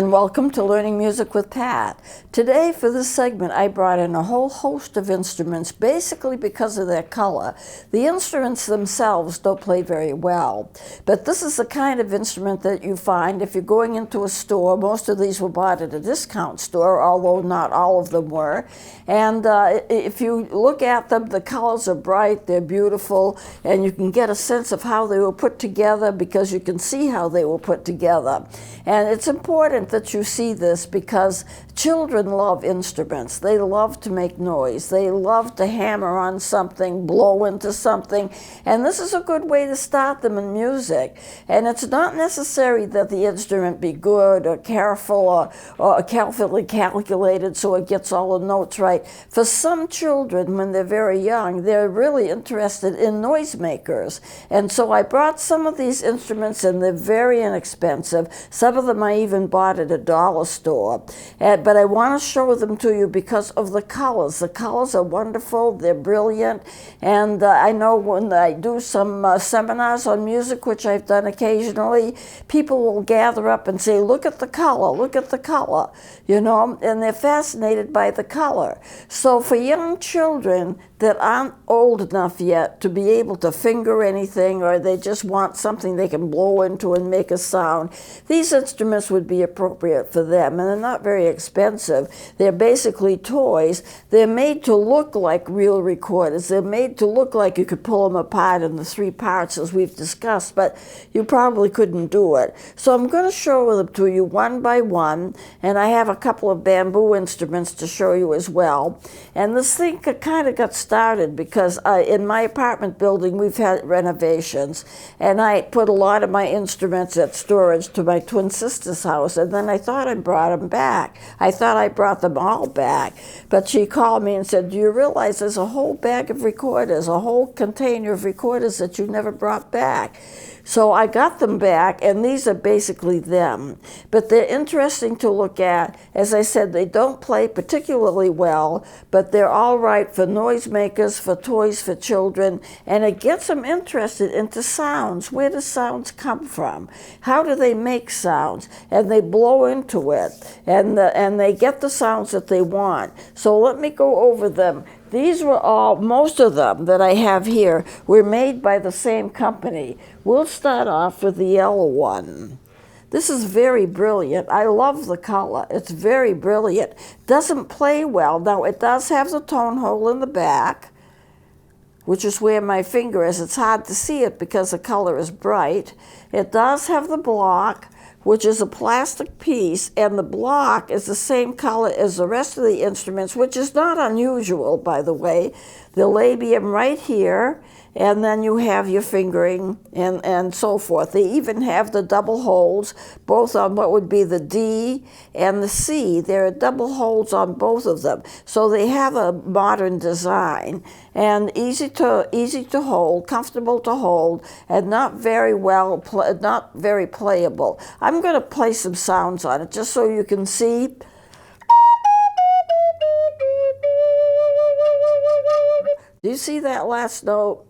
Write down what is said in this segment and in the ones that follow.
and welcome to Learning Music with Pat. Today for this segment I brought in a whole host of instruments basically because of their color. The instruments themselves don't play very well, but this is the kind of instrument that you find if you're going into a store. Most of these were bought at a discount store, although not all of them were. And if you look at them, the colors are bright, they're beautiful, and you can get a sense of how they were put together because you can see how they were put together. And it's important that you see this because children love instruments. They love to make noise. They love to hammer on something, blow into something. And this is a good way to start them in music. And it's not necessary that the instrument be good or careful or carefully calculated so it gets all the notes right. For some children, when they're very young, they're really interested in noisemakers. And so I brought some of these instruments, and they're very inexpensive. Some of them I even bought at a dollar store. But I want to show them to you because of the colors. The colors are wonderful, they're brilliant, and I know when I do some seminars on music, which I've done occasionally, people will gather up and say, look at the color, you know, and they're fascinated by the color. So for young children that aren't old enough yet to be able to finger anything, or they just want something they can blow into and make a sound, these instruments would be appropriate for them, and they're not very expensive. They're basically toys. They're made to look like real recorders. They're made to look like you could pull them apart in the three parts as we've discussed, but you probably couldn't do it. So I'm going to show them to you one by one, and I have a couple of bamboo instruments to show you as well. And this thing kind of got started because in my apartment building we've had renovations, and I put a lot of my instruments at storage to my twin sister's house, and then I thought I brought them back. I thought I brought them all back, but she called me and said, do you realize there's a whole bag of recorders, a whole container of recorders that you never brought back? So I got them back, and these are basically them. But they're interesting to look at. As I said, they don't play particularly well, but they're all right for noisemakers, for toys for children, and it gets them interested into sounds. Where do sounds come from? How do they make sounds? And they blow into it, and they get the sounds that they want. So let me go over them. These were most of them that I have here were made by the same company. We'll start off with the yellow one. This is very brilliant. I love the color. It's very brilliant. Doesn't play well. Now, it does have the tone hole in the back, which is where my finger is. It's hard to see it because the color is bright. It does have the block, which is a plastic piece, and the block is the same color as the rest of the instruments, which is not unusual, by the way. The labium right here, and then you have your fingering and so forth. They even have the double holes, both on what would be the D and the C. There are double holes on both of them. So they have a modern design, and easy to hold, comfortable to hold, and not very playable. I'm going to play some sounds on it just so you can see. Do you see that last note?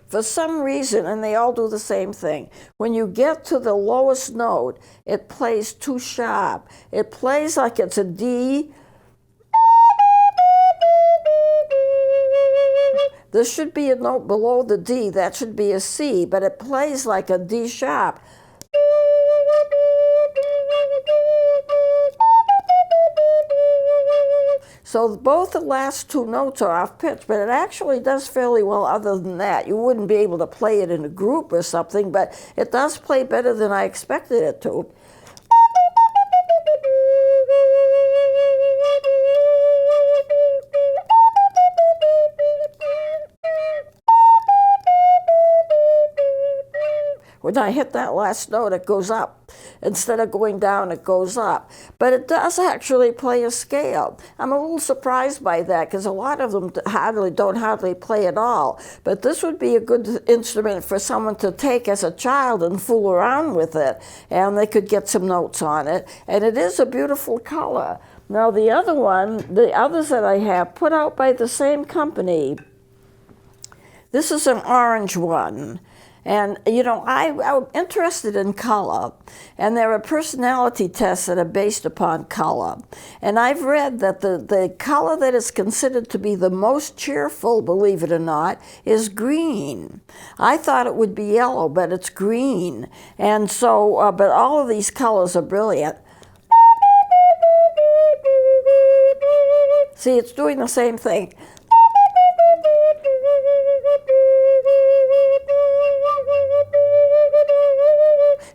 For some reason, and they all do the same thing, when you get to the lowest note, it plays too sharp. It plays like it's a D. This should be a note below the D. That should be a C, but it plays like a D sharp. So both the last two notes are off pitch, but it actually does fairly well other than that. You wouldn't be able to play it in a group or something, but it does play better than I expected it to. When I hit that last note, it goes up. Instead of going down, it goes up. But it does actually play a scale. I'm a little surprised by that because a lot of them don't hardly play at all. But this would be a good instrument for someone to take as a child and fool around with it, and they could get some notes on it. And it is a beautiful color. Now the others that I have, put out by the same company, this is an orange one. And, you know, I'm interested in color, and there are personality tests that are based upon color. And I've read that the color that is considered to be the most cheerful, believe it or not, is green. I thought it would be yellow, but it's green. And so, but all of these colors are brilliant. See, it's doing the same thing.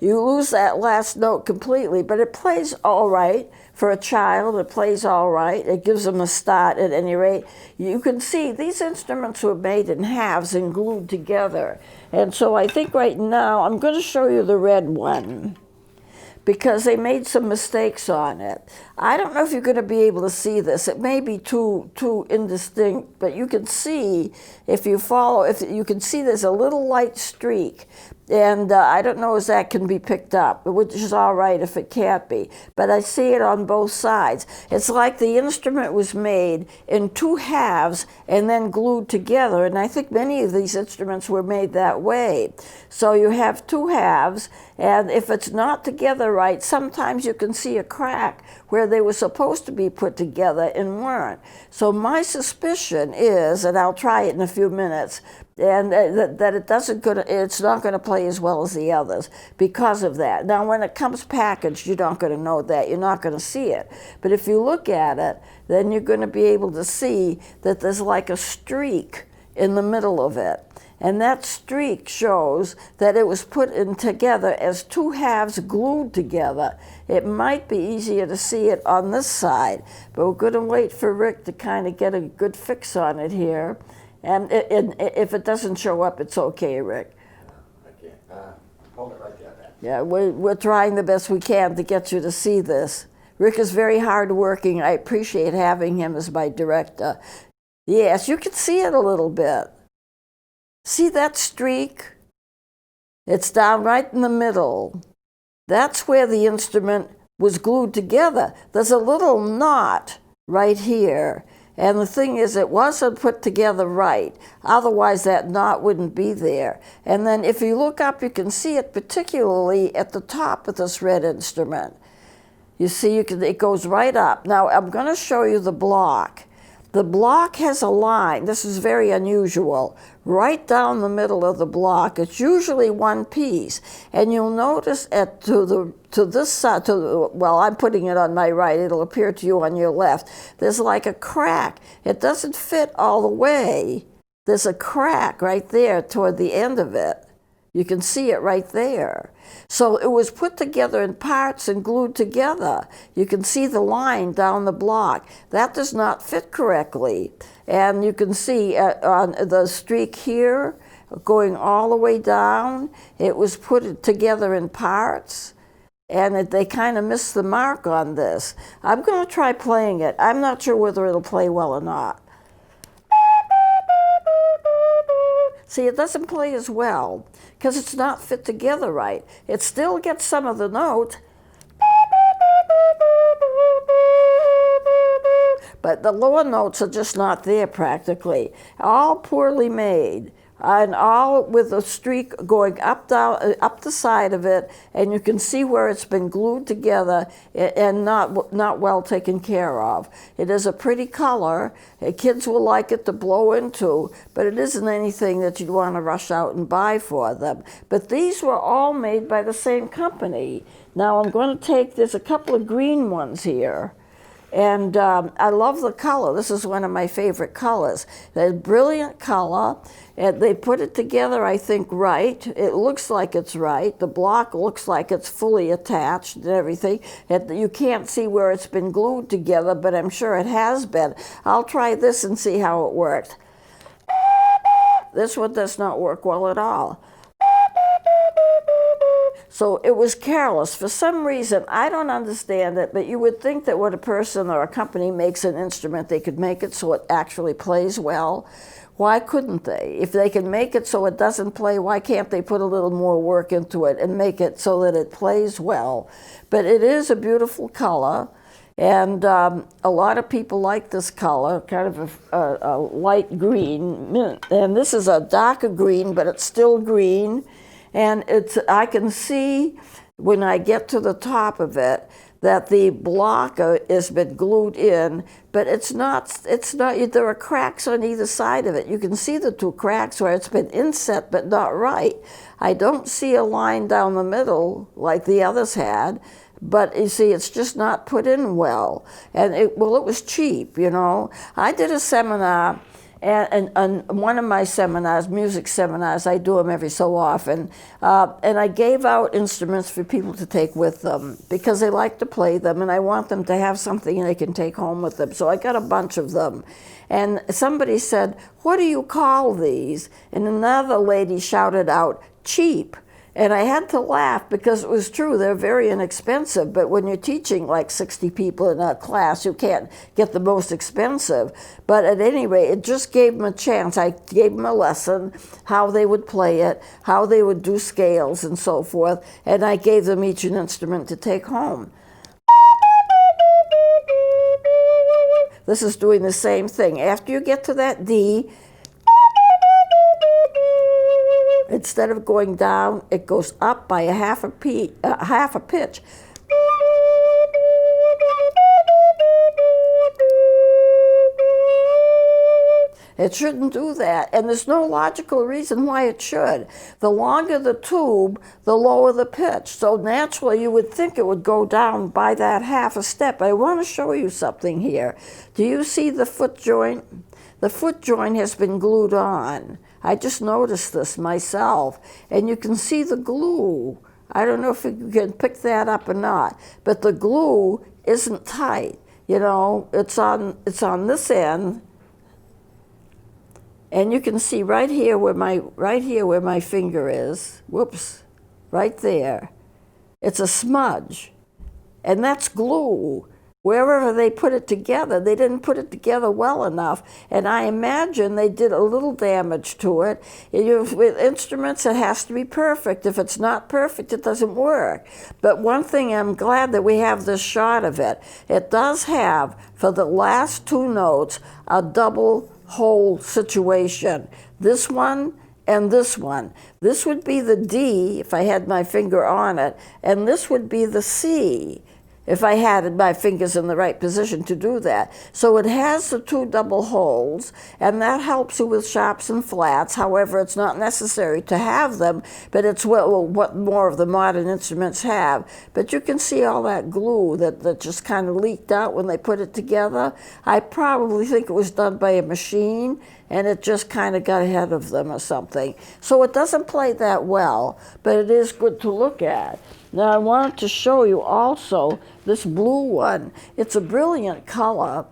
You lose that last note completely, but it plays all right. For a child, it plays all right. It gives them a start at any rate. You can see these instruments were made in halves and glued together. And so I think right now, I'm going to show you the red one, because they made some mistakes on it. I don't know if you're going to be able to see this. It may be too indistinct, but you can see, if you follow, if you can see there's a little light streak. And I don't know if that can be picked up, which is all right if it can't be. But I see it on both sides. It's like the instrument was made in two halves and then glued together. And I think many of these instruments were made that way. So you have two halves, and if it's not together right, sometimes you can see a crack where they were supposed to be put together and weren't. So my suspicion is, and I'll try it in a few minutes, and that it's not going to play as well as the others because of that. Now, when it comes packaged, you're not going to know that. You're not going to see it. But if you look at it, then you're going to be able to see that there's like a streak in the middle of it. And that streak shows that it was put in together as two halves glued together. It might be easier to see it on this side, but we're going to wait for Rick to kind of get a good fix on it here. And if it doesn't show up, it's okay, Rick. I can't. Hold it right there, Pat. Yeah, we're trying the best we can to get you to see this. Rick is very hardworking. I appreciate having him as my director. Yes, you can see it a little bit. See that streak? It's down right in the middle. That's where the instrument was glued together. There's a little knot right here. And the thing is, it wasn't put together right. Otherwise, that knot wouldn't be there. And then if you look up, you can see it particularly at the top of this red instrument. You see, it goes right up. Now, I'm going to show you the block. The block has a line. This is very unusual. Right down the middle of the block, it's usually one piece. And you'll notice to this side, well, I'm putting it on my right. It'll appear to you on your left. There's like a crack. It doesn't fit all the way. There's a crack right there toward the end of it. You can see it right there. So it was put together in parts and glued together. You can see the line down the block. That does not fit correctly. And you can see on the streak here, going all the way down, it was put together in parts. And they kind of missed the mark on this. I'm going to try playing it. I'm not sure whether it'll play well or not. See, it doesn't play as well because it's not fit together right. It still gets some of the note, but the lower notes are just not there practically. All poorly made, and all with a streak going up the side of it, and you can see where it's been glued together and not well taken care of. It is a pretty color. Kids will like it to blow into, but it isn't anything that you'd want to rush out and buy for them. But these were all made by the same company. Now I'm going to take, there's a couple of green ones here. And I love the color. This is one of my favorite colors. They're brilliant color. And they put it together, I think, right. It looks like it's right. The block looks like it's fully attached and everything. You can't see where it's been glued together, but I'm sure it has been. I'll try this and see how it works. This one does not work well at all. So it was careless. For some reason, I don't understand it, but you would think that when a person or a company makes an instrument, they could make it so it actually plays well. Why couldn't they? If they can make it so it doesn't play, why can't they put a little more work into it and make it so that it plays well? But it is a beautiful color, and a lot of people like this color, kind of a light green. And this is a darker green, but it's still green. And I can see when I get to the top of it that the block has been glued in, but it's not, there are cracks on either side of it. You can see the two cracks where it's been inset but not right. I don't see a line down the middle like the others had, but you see, it's just not put in well. And it was cheap, you know. I did a seminar, and one of my seminars, music seminars, I do them every so often, and I gave out instruments for people to take with them because they like to play them, and I want them to have something they can take home with them. So I got a bunch of them. And somebody said, "What do you call these?" And another lady shouted out, "Cheap." And I had to laugh because it was true, they're very inexpensive, but when you're teaching like 60 people in a class, you can't get the most expensive. But at any rate, it just gave them a chance. I gave them a lesson, how they would play it, how they would do scales and so forth, and I gave them each an instrument to take home. This is doing the same thing. After you get to that D, instead of going down, it goes up by a half a pitch. It shouldn't do that, and there's no logical reason why it should. The longer the tube, the lower the pitch. So naturally, you would think it would go down by that half a step. I want to show you something here. Do you see the foot joint? The foot joint has been glued on. I just noticed this myself, and you can see the glue. I don't know if you can pick that up or not, but the glue isn't tight. You know, it's on this end, and you can see right here where my finger is. Whoops, right there. It's a smudge, and that's glue. Wherever they put it together, they didn't put it together well enough, and I imagine they did a little damage to it. With instruments, it has to be perfect. If it's not perfect, it doesn't work. But one thing, I'm glad that we have this shot of it. It does have, for the last two notes, a double hole situation. This one and this one. This would be the D if I had my finger on it, and this would be the C if I had my fingers in the right position to do that. So it has the two double holes, and that helps you with sharps and flats. However, it's not necessary to have them, but it's what more of the modern instruments have. But you can see all that glue that just kind of leaked out when they put it together. I probably think it was done by a machine, and it just kind of got ahead of them or something. So it doesn't play that well, but it is good to look at. Now I wanted to show you also this blue one. It's a brilliant color,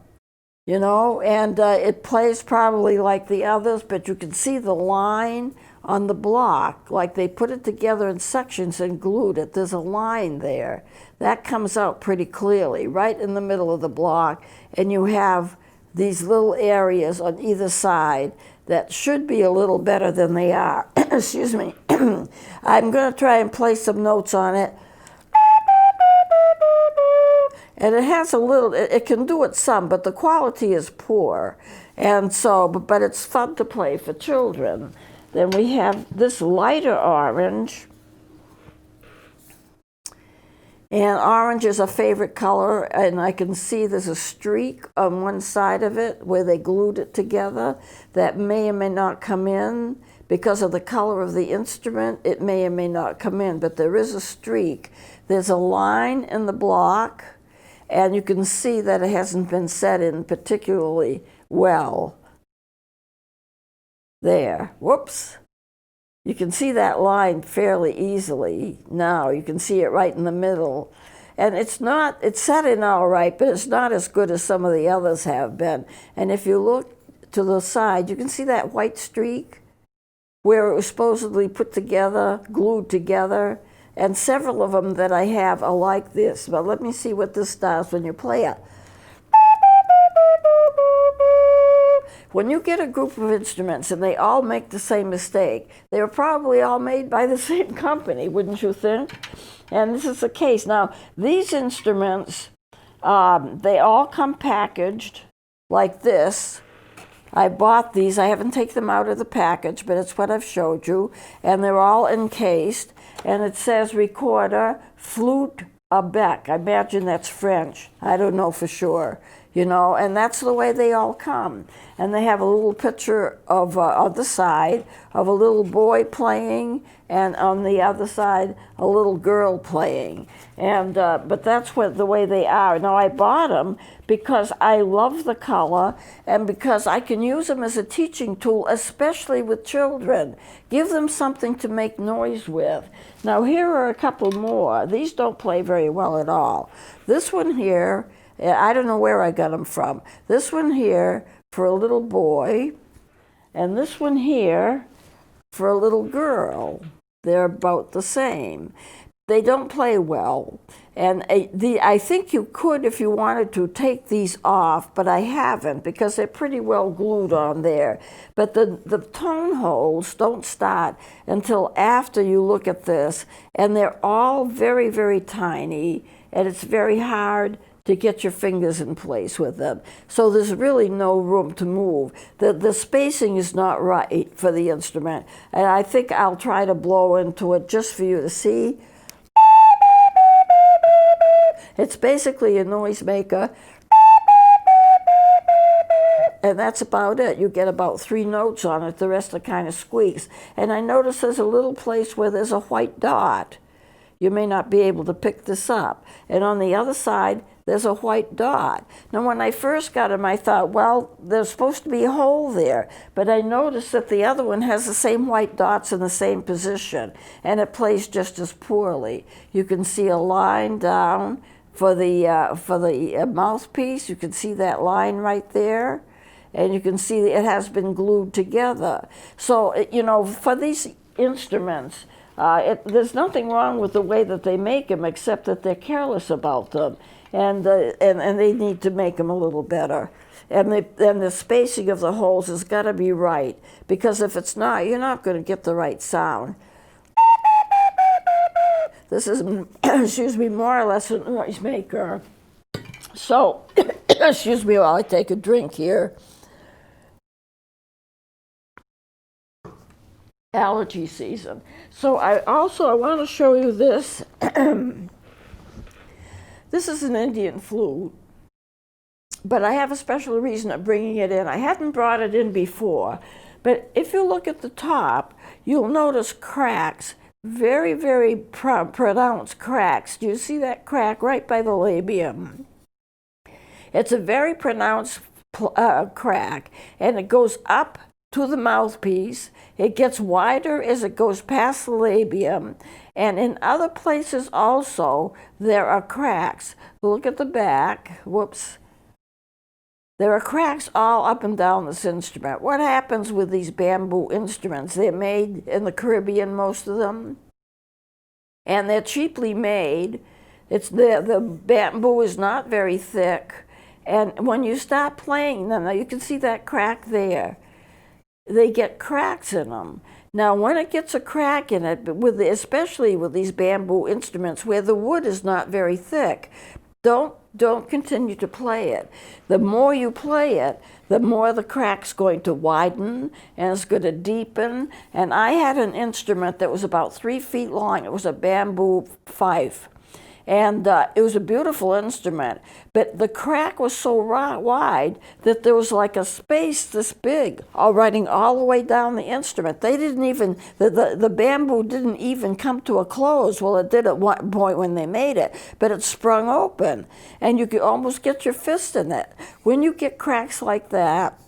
you know, and it plays probably like the others, but you can see the line on the block, like they put it together in sections and glued it. There's a line there. That comes out pretty clearly, right in the middle of the block, and you have these little areas on either side that should be a little better than they are. Excuse me. I'm going to try and play some notes on it. And it has a little, it can do it some, but the quality is poor. And so, but it's fun to play for children. Then we have this lighter orange. And orange is a favorite color, and I can see there's a streak on one side of it where they glued it together that may or may not come in. Because of the color of the instrument, it may or may not come in, but there is a streak. There's a line in the block, and you can see that it hasn't been set in particularly well. There, whoops. You can see that line fairly easily now. You can see it right in the middle. And it's set in all right, but it's not as good as some of the others have been. And if you look to the side, you can see that white streak where it was supposedly put together, glued together. And several of them that I have are like this. But let me see what this does when you play it. When you get a group of instruments and they all make the same mistake, they were probably all made by the same company, wouldn't you think? And this is the case. Now, these instruments, they all come packaged like this, I bought these. I haven't taken them out of the package, but it's what I've showed you. And they're all encased. And it says recorder, flute, a bec. I imagine that's French. I don't know for sure. You know, and that's the way they all come. And they have a little picture of on the side of a little boy playing, and on the other side a little girl playing. And but that's the way they are. Now I bought them because I love the color and because I can use them as a teaching tool, especially with children. Give them something to make noise with. Now here are a couple more. These don't play very well at all. This one here, I don't know where I got them from. This one here for a little boy, and this one here for a little girl. They're about the same. They don't play well. And I think you could, if you wanted to, take these off, but I haven't because they're pretty well glued on there. But the tone holes don't start until after you look at this, and they're all very, very tiny, and it's very hard to get your fingers in place with them. So there's really no room to move. The spacing is not right for the instrument. And I think I'll try to blow into it just for you to see. It's basically a noisemaker. And that's about it. You get about 3 notes on it. The rest are kind of squeaks. And I notice there's a little place where there's a white dot. You may not be able to pick this up. And on the other side, there's a white dot. Now, when I first got them, I thought, well, there's supposed to be a hole there. But I noticed that the other one has the same white dots in the same position, and it plays just as poorly. You can see a line down for the mouthpiece. You can see that line right there. And you can see it has been glued together. So, you know, for these instruments, there's nothing wrong with the way that they make them, except that they're careless about them. And they need to make them a little better. And the spacing of the holes has got to be right, because if it's not, you're not going to get the right sound. This is, excuse me, more or less a noisemaker. So, excuse me while I take a drink here. Allergy season. So I want to show you this. This is an Indian flute, but I have a special reason of bringing it in. I hadn't brought it in before, but if you look at the top, you'll notice cracks, very, very pronounced cracks. Do you see that crack right by the labium? It's a very pronounced crack, and it goes up to the mouthpiece. It gets wider as it goes past the labium, and in other places also there are cracks. Look at the back. Whoops. There are cracks all up and down this instrument. What happens with these bamboo instruments? They're made in the Caribbean, most of them, and they're cheaply made. The bamboo is not very thick, and when you start playing them, now you can see that crack there. They get cracks in them. Now, when it gets a crack in it, especially with these bamboo instruments where the wood is not very thick, don't continue to play it. The more you play it, the more the crack's going to widen and it's going to deepen. And I had an instrument that was about 3 feet long. It was a bamboo fife. And it was a beautiful instrument, but the crack was so wide that there was like a space this big, running all the way down the instrument. They didn't even, the bamboo didn't even come to a close. Well, it did at one point when they made it, but it sprung open, and you could almost get your fist in it. When you get cracks like that,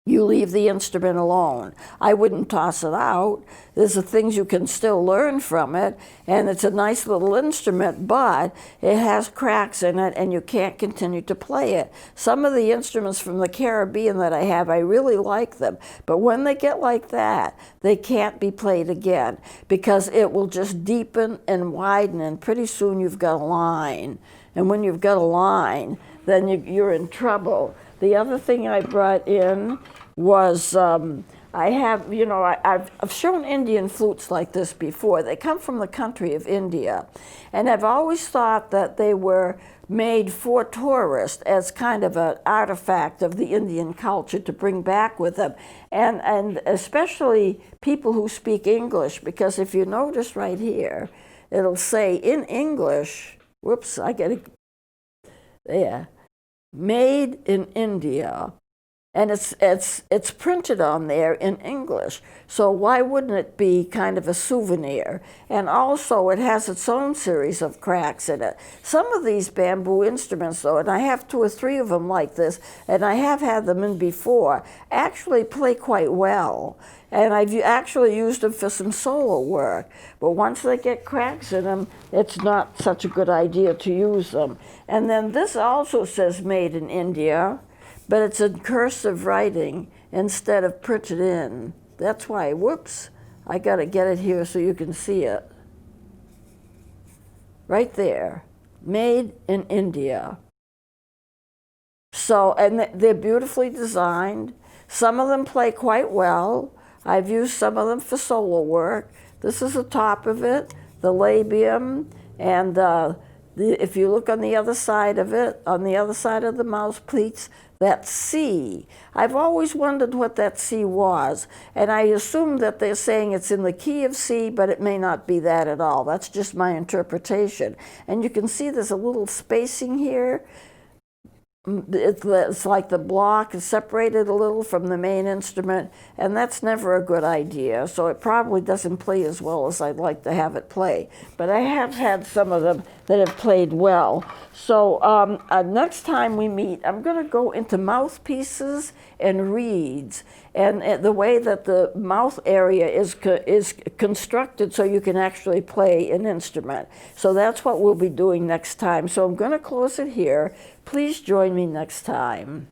you leave the instrument alone. I wouldn't toss it out. There's the things you can still learn from it, and it's a nice little instrument, but it has cracks in it, and you can't continue to play it. Some of the instruments from the Caribbean that I have, I really like them, but when they get like that, they can't be played again, because it will just deepen and widen, and pretty soon you've got a line. And when you've got a line, then you're in trouble. The other thing I brought in was I have, you know, I've shown Indian flutes like this before. They come from the country of India. And I've always thought that they were made for tourists as kind of an artifact of the Indian culture to bring back with them. And especially people who speak English, because if you notice right here, it'll say in English, whoops, I get it, there, made in India. And it's printed on there in English. So why wouldn't it be kind of a souvenir? And also it has its own series of cracks in it. Some of these bamboo instruments though, and I have 2 or 3 of them like this, and I have had them in before, actually play quite well. And I've actually used them for some solo work. But once they get cracks in them, it's not such a good idea to use them. And then this also says made in India, but it's in cursive writing instead of printed in. That's why, whoops, I gotta get it here so you can see it. Right there, made in India. So, and they're beautifully designed. Some of them play quite well. I've used some of them for solo work. This is the top of it, the labium, and if you look on the other side of it, on the other side of the mouth pleats, that C. I've always wondered what that C was, and I assume that they're saying it's in the key of C, but it may not be that at all. That's just my interpretation. And you can see there's a little spacing here. It's like the block is separated a little from the main instrument, and that's never a good idea. So it probably doesn't play as well as I'd like to have it play. But I have had some of them that have played well. So next time we meet, I'm going to go into mouthpieces and reeds, and the way that the mouth area is constructed so you can actually play an instrument. So that's what we'll be doing next time. So I'm going to close it here. Please join me next time.